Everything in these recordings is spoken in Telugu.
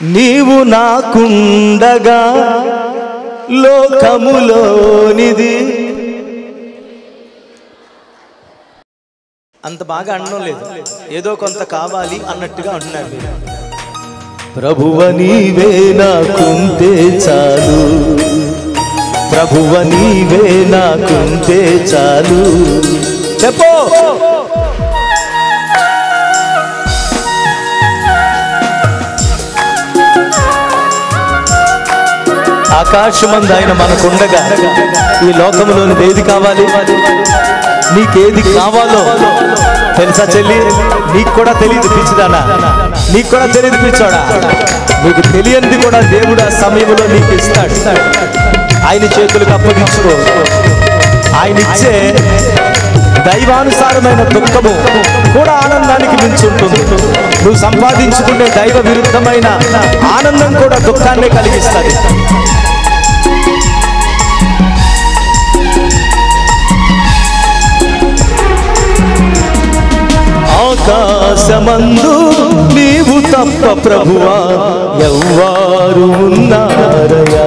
నీవు నాకుండగా లోకములోనిది. అంత బాగా అనడం లేదు, ఏదో కొంత కావాలి అన్నట్టుగా అంటున్నారు. ప్రభువ నీవే నాకుంటే చాలు, ప్రభువ నీవే నాకుంటే చాలు. చెప్పు. ఆకాశమందు ఆయన మనకుండగా ఈ లోకంలోని ఏది కావాలి? నీకేది కావాలో తెలుసా చెల్లి? నీకు కూడా తెలియదు పిచ్చిదానా, నీకు కూడా తెలియదు పిచ్చోడా. నీకు తెలియంది కూడా దేవుడు ఆ సమయంలో నీకు ఇస్తాడు. ఆయన చేతులకు అప్పగించుకో. ఆయన ఇచ్చే దైవానుసారమైన దుఃఖము కూడా ఆనందానికి మించి ఉంటుంది. నువ్వు సంపాదించుకునే దైవ విరుద్ధమైన ఆనందం కూడా దుఃఖాన్నే కలిగిస్తుంది. ఆకాశమందు నీవు తప్ప ప్రభువా ఎవ్వారు ఉన్నారయా,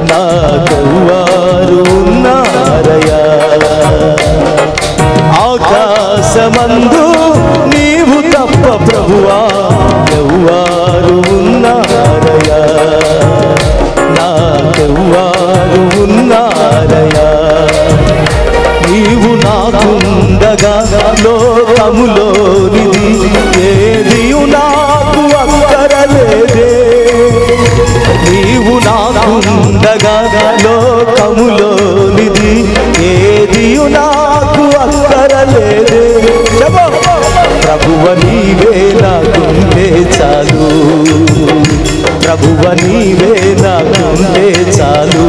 నాకెవ్వారు ఉన్నారయా. ఆకాశమందు నీవు తప్ప ప్రభువా ఎవ్వారు ఉన్నారయా, నాకెవ్వారు ఉన్నారయా. నీవు నాకుండగా లోకములోనిది ఏదియు నాకు అక్కరలేదే. నీవు నాకుండగా లోకములోనిది ఏదియు నాకు అక్కరలేదే. ప్రభువ నీవే నాకుంటే చాలు, ప్రభువ నీవే నాకుంటే చాలు,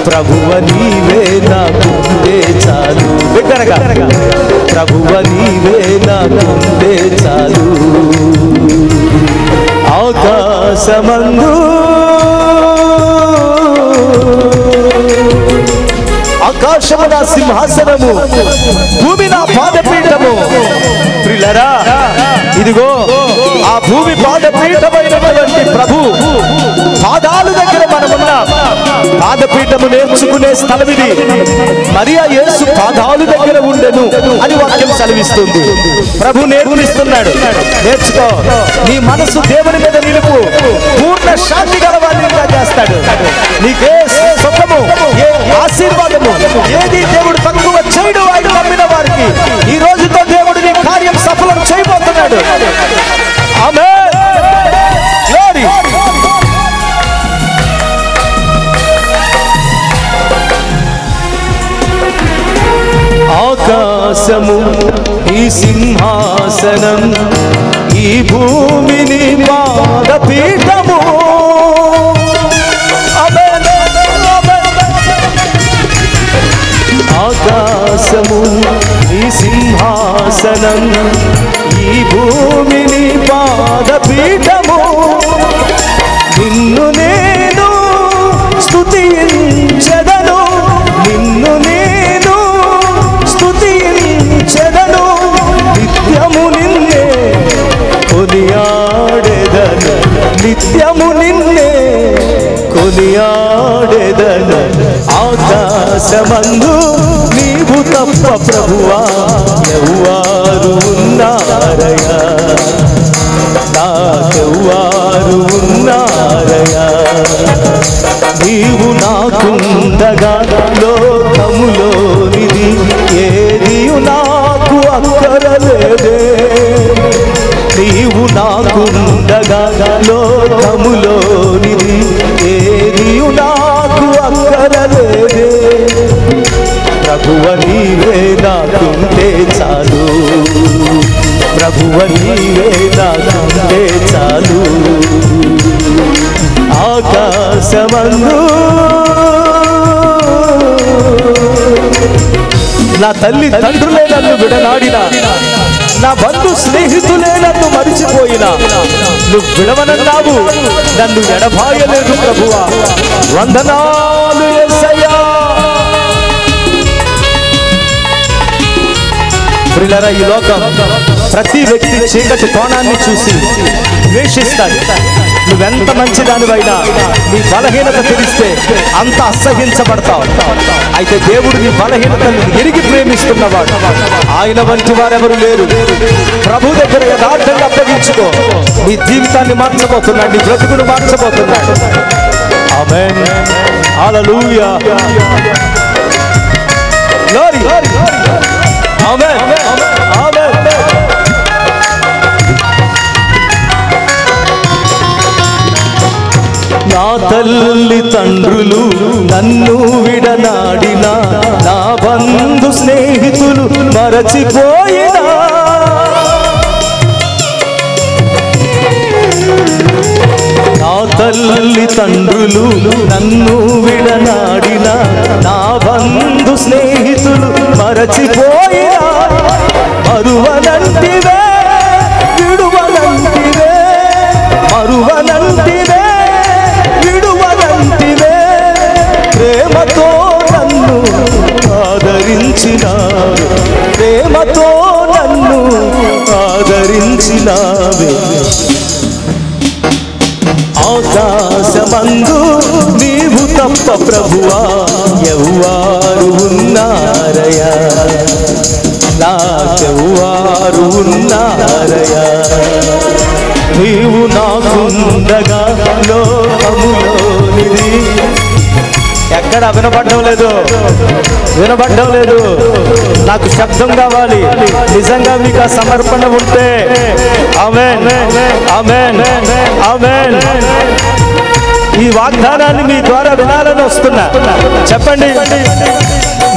ప్రభువ నీవే నాకుంటే చాలు. బిగ్గరగా ప్రభువ నీవే నాకుంటే చాలు. ఆకాశమందు ఆకాశము నా సింహాసనము, భూమి నా పాదపీఠము. ప్రియులారా, ఇదిగో ఆ భూమి పాదపీఠమైనటువంటి ప్రభు పాదాల దగ్గర మనమున్నాం. పాదపీఠము నేర్చుకునే స్థలం ఇది. మరియా యేసు పాదాలు దగ్గర ఉండెను అని వాక్యం సెలవిస్తుంది. ప్రభు నేర్పిస్తున్నాడు, నేర్చుకో. నీ మనసు దేవుని మీద నిలుపు, పూర్ణ శాంతి గలవాడిగా చేస్తాడు. నీకే సుఖము, ఏ ఆశీర్వాదము, ఏది దేవుడు తక్కువ చేయడు. ఆయన నమ్మిన వారికి ఈ రోజుతో దేవుడు నీ కార్యం సఫలం చేయబోతున్నాడు. ఆమేన్. గ్లోరీ. ఆకాశము ఈ సింహాసనం, ఈ భూమిని పాదపీఠము. ఆకాశము ఈ సింహాసనం, ఈ భూమిని పాదపీఠము. నిన్ను నేను స్తుతించెదను, నిన్ను నేను స్తుతించెదను. నిత్యము నిన్నే కొనియాడెదను, నిత్యము నిన్నే కొనియాడెదను. ఆకాశమందు నీవు తప్ప ప్రభువా ఎవ్వారు ఉన్నారయా, నాకెవ్వారు ఉన్నారయా. నీవు నాకుండగా లోకములోనిది ఏదియు నాకు అక్కరలేదే. నీవు నాకుండగా లోకములోనిది ఏదియు నాకు అక్కరలేదే. ప్రభువ నీవే నాకుంటే చాలు, ప్రభువ నీవే నాకుంటే చాలు. ఆకాశమందు నా తల్లి తండ్రులే నన్ను విడనాడినా, నా బంధు స్నేహితులే నన్ను మరిచిపోయినా, నువ్వు విడవనన్నావు, నన్ను ఎడబాయలేదు ప్రభువా. వందనాలు యేసయ్యా. ప్రియులారా, ఈ లోకం ప్రతి వ్యక్తి చీకటి కోణాన్ని చూసి ద్వేష ద్వేషిస్తాడు. నువ్వెంత మంచిదానివైనా నీ బలహీనత తెలిస్తే అంత అసహించబడతావు. అయితే దేవుడు నీ బలహీనతను ఎరిగి ప్రేమిస్తున్నవాడు. ఆయన వంటి వారెవరు లేరు. ప్రభు దగ్గర యథార్థంగా అప్పగించుకో. నీ జీవితాన్ని మార్చబోతున్నాడు, నీ బ్రతుకును మార్చబోతున్నాడు. ఆమేన్, హల్లెలూయా, గ్లోరీ, ఆమేన్, ఆమేన్. నా తల్లి తండ్రులు నన్ను విడనాడినా, నా బంధు స్నేహితులు మరచిపోయినా, నా తల్లి తండ్రులు నన్ను విడనాడినా, నా బంధు స్నేహితులు మరచిపోయినా, మరువనంటివే విడువనంటివే, మరువనంటివే విడువనంటివే, ప్రేమతో నన్ను ఆదరించినావే, ప్రేమతో నన్ను ఆదరించినావే. ఆకాశమందు నీవు తప్ప ప్రభువా ఎవ్వారు ఉన్నారయా, నాకెవ్వారు ఉన్నారయా. నీవు నాకుండగా లోకములోనిది. ఎక్కడ వినపడ్డం లేదు, వినపడ్డం లేదు. నాకు శబ్దం కావాలి. నిజంగా మీకు ఆ సమర్పణ ఉంటే ఆమేన్, ఆమేన్, ఆమేన్. ఈ వాగ్దానాన్ని మీ ద్వారా వినాలని వస్తున్నా. చెప్పండి,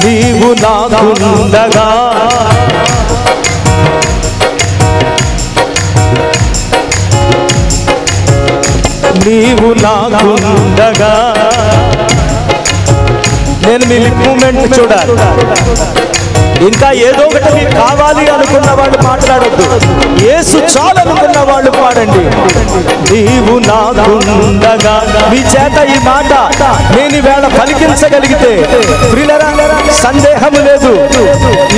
నీవు నాకుండగా, నీవు నాకుండగా. నేను మీ లిప్ మూమెంట్ చూడాలి. ఇంకా ఏదో ఒకటి మీకు కావాలి అనుకున్న వాళ్ళు మాట్లాడొద్దు. యేసు చాలు అనుకున్న వాళ్ళు పాడండి. నీవు నాకుండగా. మీ చేత ఈ మాట నేను ఈవేళ పలికించగలిగితే ప్రియులారా, సందేహం లేదు,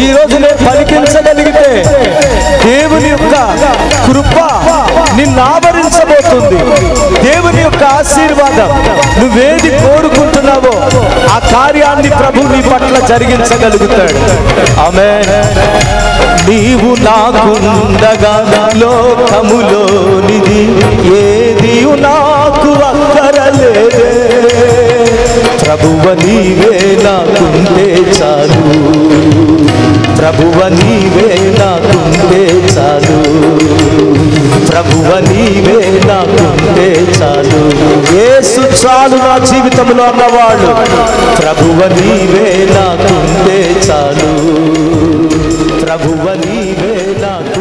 ఈరోజు నేను పలికించగలిగితే దేవుని యొక్క కృప నిన్ను ఆవరించబోతుంది. దేవుని యొక్క ఆశీర్వాదం నువ్వేది కోరుకుంటున్నావో ఆ కార్యాన్ని ప్రభు నీ పట్ల జరిగించగలుగుతాడు. ఆమేన్. నీవు నాకుండగా లోకములోనిది ఏది నాకు అక్కరలేదే, ప్రభువ నీవే నాకుంటే చాలు, ప్రభువ నీవే నాకుంటే చాలు, ప్రభువ నీవే నాకుంటే చాలు. యేసు చాలు నా జీవితంలో అన్నవాళ్ళు, ప్రభువ నీవే నాకుంటే చాలు, ప్రభువ నీవే నాకు